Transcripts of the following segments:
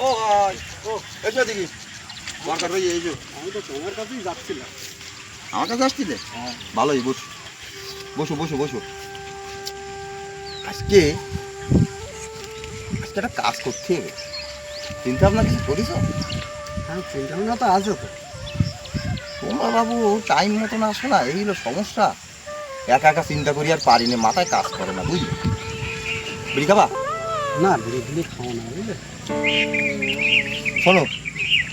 ও ভাই, ও এসো দেখি দরকার রয়ে এই যে আমি তো তোমার কাছেই যাচ্ছিলাম। আমার কাছে আসছিলে? হ্যাঁ। ভালোই, বসো বসো বসো বসো। আজকে আজকে একটা কাজ করতে হবে, চিন্তা ভাবনা কিছু করিস? হ্যাঁ, চিন্তা ভাবনা তো আছে তো। তোমরা বাবু টাইম মতো না আসো না, এই হলো সমস্যা। একা একা চিন্তা করি আর পারি না, মাথায় কাজ করে না, বুঝলি? বিড়ি খাবা? না, ধীরে ধীরে খাও না, বুঝলে? শোনো,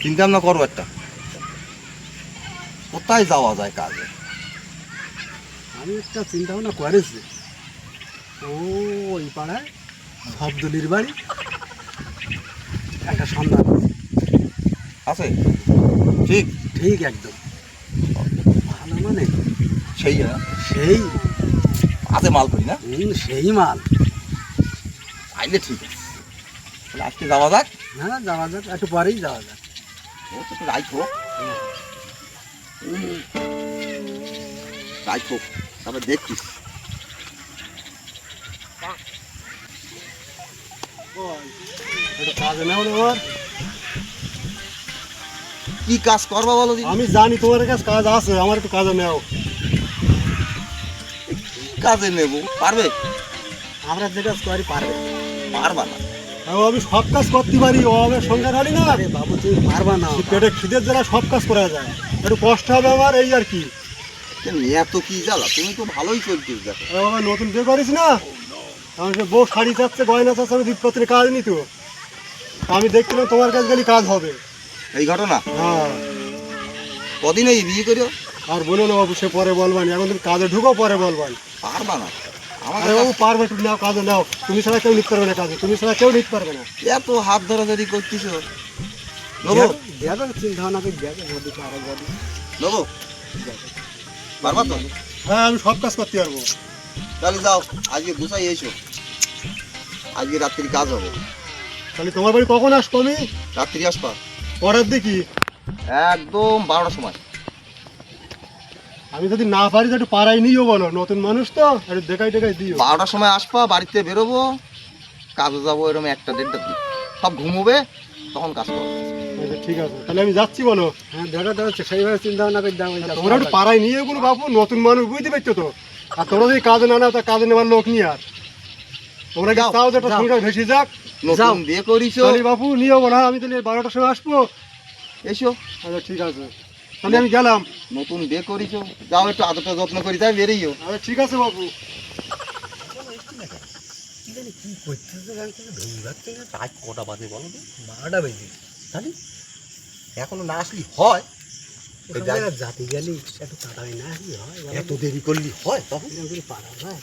চিন্তা ভাবনা করো একটা, কোথায় যাওয়া যায় কাজে? আমি একটা চিন্তা ভাবনা করেছি। ওই পাড়ায় শব্দলির বাড়ি একটা সন্ধান আছে? ঠিক ঠিক একদম ভালো, মানে সেই সেই আছে মাল করি না, সেই মাল। আইলে ঠিক আছে, তাহলে আজকে যাওয়া যাক। হ্যাঁ, যাওয়া যাক, একটু পরেই যাওয়া যাক। ও তো রাইখো রাইখো, তারপর দেখছিস। একটু কাজে নেও না আমার। কি কাজ করবা বলো দিন? আমি জানি তোমার কাছে কাজ আছে, আমার একটু কাজে নেও। কাজে নেব, পারবে? আমরা যে কাজ করি পারবে। পারবা না? আমি সব কাজ করতে পারি, ও আমার সংখ্যা ধরি না। আরে বাবু, তুমি পারবা না। পেটে খিদের জ্বালা সব কাজ করা যায়, একটু কষ্ট হবে আমার, এই আর কি। কেন এত কি জ্বালা? তুমি তো ভালোই চলছিস দেখো। আমার নতুন বিয়ে করিস না, আমার সে বউ শাড়ি চাচ্ছে, গয়না চাচ্ছে, আমি দীপপত্রে কাজ নিত। আমি দেখছিলাম তোমার কাছে গেলে কাজ হবে। এই ঘটনা? হ্যাঁ। কদিন এই বিয়ে করিও? আর বলো না বাবু, সে পরে বলবানি, এখন তুমি কাজে ঢুকো, পরে বলবানি। পারবা না? আমার আরে বাবু পারবে, তুমি নাও, কাজে নাও। তুমি ছাড়া কেউ নিতে পারবে না কাজে, তুমি ছাড়া কেউ নিতে পারবে না। এত হাত ধরাধরি করছিস, নেবো দেখো, চিন্তা ভাবনা করে দেখো, যদি পারো যদি। নেবো, পারবা তো? হ্যাঁ, আমি সব কাজ করতে পারবো। তাহলে যাও, আজকে গুছাই এসো, আজকে রাত্রি কাজ হবে। তাহলে তোমার বাড়ি কখন আসবো আমি? রাত্রি আসবা পরের দিকে একদম 12টার সময়। আমি যদি না পারি তো একটু পাড়ায় নিও, বলো নতুন মানুষ তো, একটু দেখাই টেকাই দিও। 12টার সময় আসবা, বাড়িতে বেরোবো, কাজে যাবো এরকম 1টা-1:30টার দিকে, সব ঘুমোবে, তখন কাজ করবো। আচ্ছা, ঠিক আছে, তাহলে আমি যাচ্ছি, বলো। হ্যাঁ, দেখা যাচ্ছে, সেইভাবে চিন্তা ভাবনা করে দাও। তোমরা একটু পাড়ায় নিয়ে কোনো বাবু, নতুন মানুষ বুঝতে পারছো তো। আর তোমরা যদি কাজে না নাও, তা কাজে নেওয়ার লোক নিয়ে আর তোমরা কি যাও, চাও যে একটা সংসার ভেসে যাক? নতুন বিয়ে করিছো, তাহলে বাবু নিও না, আমি তাহলে 12টার সময় আসবো। এসো। আচ্ছা, ঠিক আছে, তাহলে আমি গেলাম। নতুন বিয়ে করিছো, যাও একটু আদরটা যত্ন করি, তাই বেরিয়েও। আচ্ছা, ঠিক আছে বাবু। কি করতেছে? প্রায় কটা বাজে বলো তো? 12টা বেজে। তাহলে এখনো না আসলি হয়? জাতি গেলি একটু তাড়াতাড়ি না আসলে হয়, এত দেরি করলি হয়? তখন পারা যায়।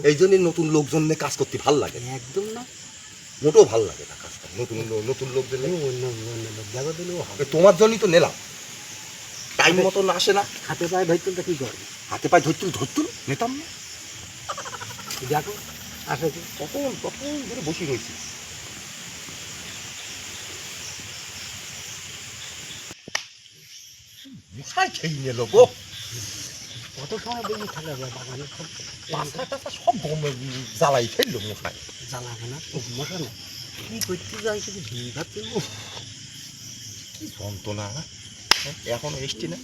এই জন্য নতুন লোকজন নিয়ে কাজ করতে ভাল লাগে না, একদম না। মোটেও ভাল লাগে না কাজটা। নতুন লোকজন নিয়ে অন্য লোক দেখো দিলেও হবে। তোমার জন্যই তো নিলাম, টাইম মতো না আসে না। হাতে পায়ে ধরতুন তো কি করবে? হাতে পায়ে ধরতুল নিতাম না। দেখো আসে কি তখন ধরে বসে রয়েছি। মশাই খেয়ে নিল গো, কত সময় বেশি থাকা যায় বাগানে? সব পাঁচটা টাকা সব জ্বালাই ফেললো মশাই। জ্বালাবে না, খুব মশা না। কি করতে যাই শুধু ভিড় ভাবছি। কি যন্ত্রণা, এখনো এসছি না।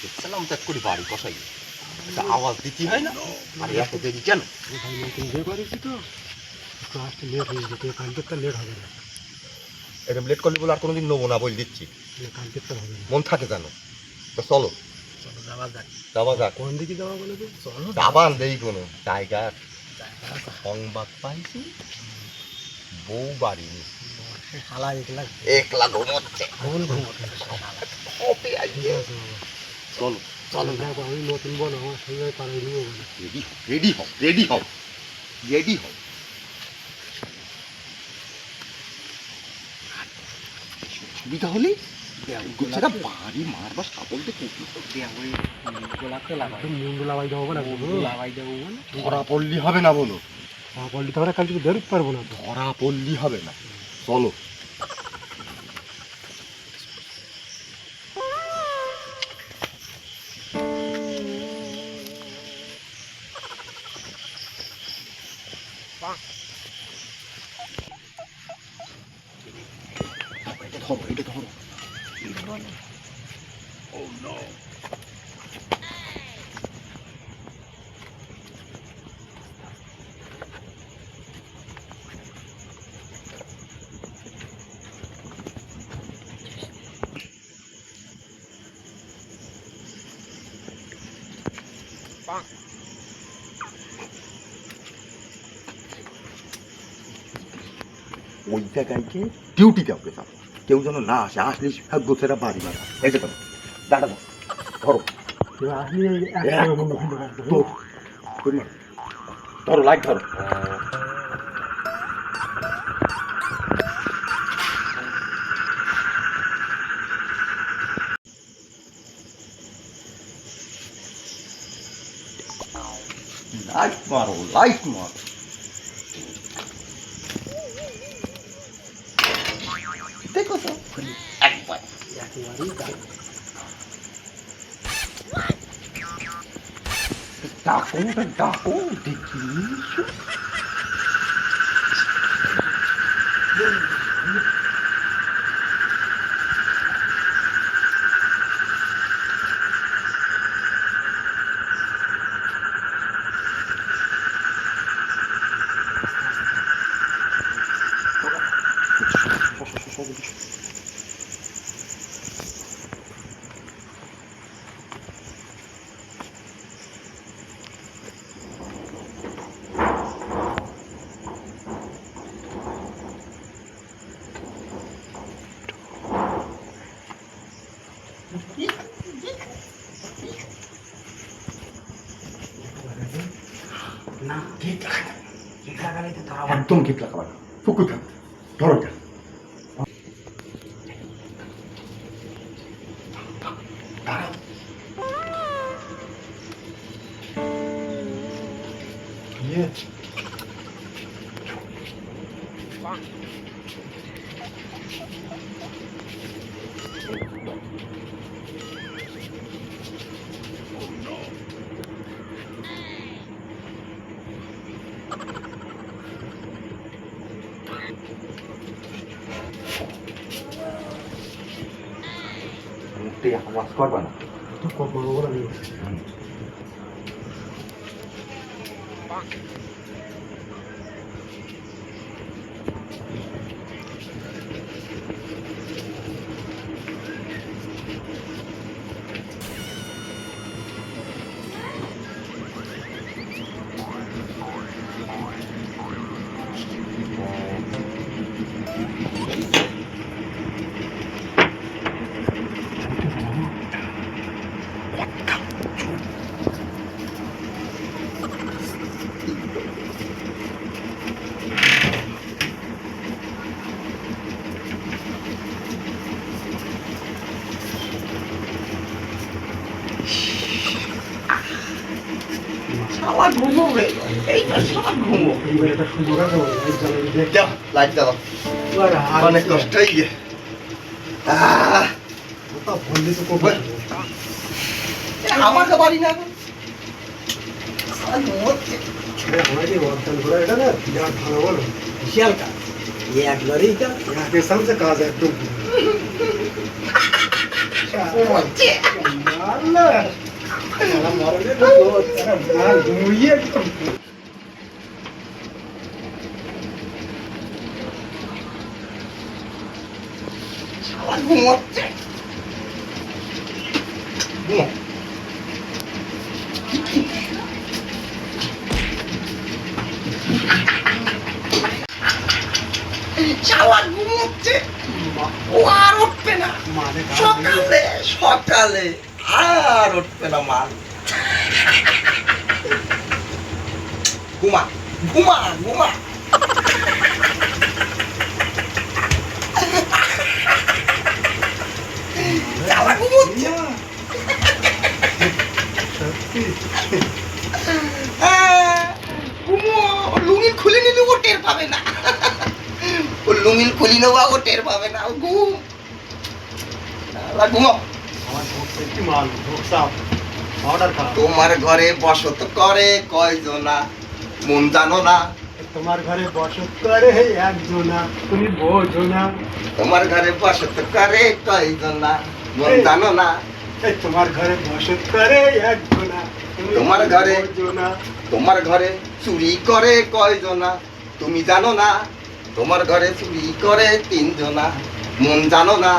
দেখছিলাম দেখ করি বাড়ি কষাই, আওয়াজ দিতে হয় না, আর এত দেরি কেন? বিয়ে করেছি তো, একটু আসতে লেট হয়ে যেতে, কালকে তো লেট হবে না। এরকম লেট করলে বলে আর কোনোদিন নেবো না, বলে দিচ্ছি। কালকে তো হবে না। মন থাকে জানো তো, চলো চলো যাওয়া যাক। যাওয়া যাক। কোন দিকে যাওয়া বলে তো? চলো যাবান দেই কোনো জায়গার সংবাদ পাইছি, বউ বাড়ি হালা একলা একলা ঘুমোচ্ছে। ভুল ঘুমোতে। চলো চলো দেখো, আমি নতুন বলো, আমার সঙ্গে পাড়ায় নিয়ে বলো। রেডি হও রেডি হও রেডি হও। সুবিধা হলে সেটা বাড়ি মারবা সাপল দিয়ে ধরা পড়লি হবে না বলো, পল্লি তো আমরা কালকে বেরোতে পারবো না। ধরা পড়লি হবে না, চলো। ধরো, এটা ধরো। ওই জায়গায় ডিউটি কাউকে যাবো, কেউ যেন না আসে, আসলে সব গোছেরা বাড়ি মারা। এই যে দাঁড়া ধরো, ধরো লাইট ধরো। লাইট মারো, লাইট মারো। দেখো তো একবার ডাকো, ডাকো দেখি। একদম ঠিক লাগাবা, ফুকু থাক, ধরো এটা। মুখটি আওয়াজ করবা না, শালা ঘুমোবে, এইটা শালা ঘুমো। দাও লাইট দাও, অনেক কষ্ট হয়ে গিয়ে। আমাকে বাড়ি না ভালো বলো, বিশাল কাজ, একবারেই কাজ একদম ঘুমোচ্ছে। শালা ঘুমোচ্ছে, ও আর উঠবে না। সকালে সকালে আর উঠবে না মাল। ঘুমা ঘুমা ঘুমা। লুমিল খুলি নেবা, ও টের পাবে না। ঘুম ঘুমাও। আমার ঢোকছে কি মাল ঢোকসা অর্ডার খা। তোমার ঘরে বসত করে কয়জনা, মন জানো না? তোমার ঘরে বসত করে একজনা, তুমি বোঝো না। তোমার ঘরে বসত করে কয়জনা, মন জানো না? এই তোমার ঘরে বসত করে একজনা, তুমি তোমার ঘরে বোঝো না। তোমার ঘরে চুরি করে কয়জনা, তুমি জানো না? তোমার ঘরে চুরি করে 3 জনা, মন জানো না?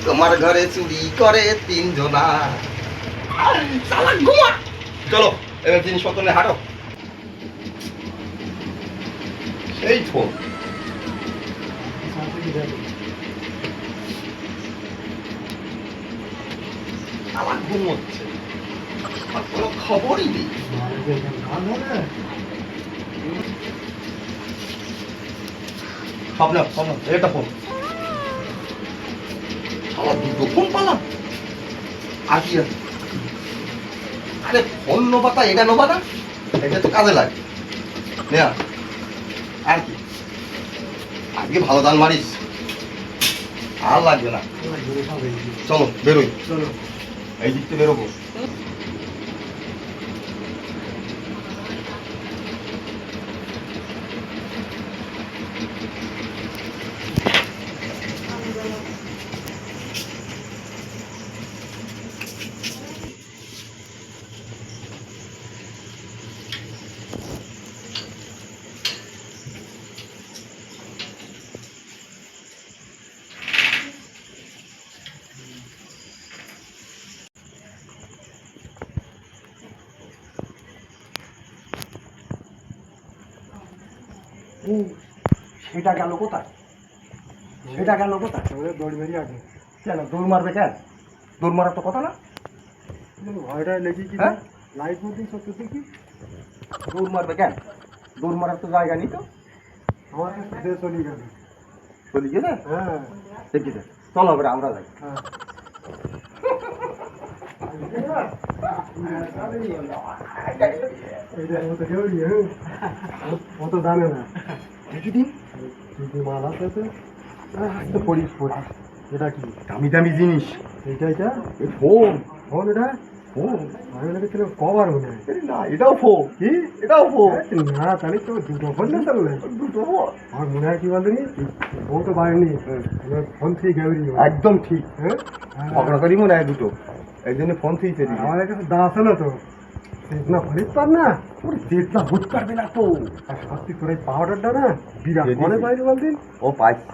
তোমার ঘরে চুরি করে 3 জনা। শালা ঘুমা। চলো এবার জিনিসপত্র নিয়ে হাঁটো। সেই ফোন আমার ঘুম হচ্ছে, আমার কোনো খবরই নেই। স্বপ্ন স্বপ্ন এটা ফোন, আমার দুটো ফোন পালাম। আর কি আছে? আরে ফোন নোবা তা এটা নোবা না, এটা তো কাজে লাগে। নেয়া আর কি, আজকে ভালো দান মারিস, আর লাগবে না। চলো বেরোই, চলো এই দিক থেকে বেরোবো। সেটা গেল কোথায়? সেটা গেল কোথায়? দড়ি বেরিয়ে আছে। কেন দৌড় মারবে? কেন দৌড় মারার তো কথা না। ভয়টা লেগে কি হ্যাঁ? লাইট মধ্যে সত্যি দেখি দৌড় মারবে কেন? দৌড় মারার তো জায়গা নেই তো। আমার কাছে চলে গেল। চলে গেলে হ্যাঁ দেখি দে, চলো এবারে আমরা যাই। হ্যাঁ এইটা মতো কেউরি অত জানে না। দেখি দিন কিন্তু মাল আছে তো। তো পড়িস পড়িস, এটা কি? দামি দামি জিনিস। এইটা এটা এই ফোন, ফোন এটা? ফোন আমি লেগেছিলাম কভার মনে হয়। না, এটাও ফোন। কি? এটাও ফোন। না তাহলে তো দুটো ফোন না তাহলে। দুটো ফোন আমার মনে হয় কি বলনি ও তো বাড়িনি ফোন থেকে গেউরি। একদম ঠিক। হ্যাঁ ঝগড়া করি মনে হয় দুটো, এই জন্য ফোন থেকে দিই। আমাদের কাছে দা আছে না তো, না ফরিদ পার না। ওরে চেতনা বুঝতে পারবে না তো। আর সত্যি তোর এই পাউডারটা না বিরাট দিয়ে মনে দিয়েছি। পাইনি বলদিন। ও পাইছি।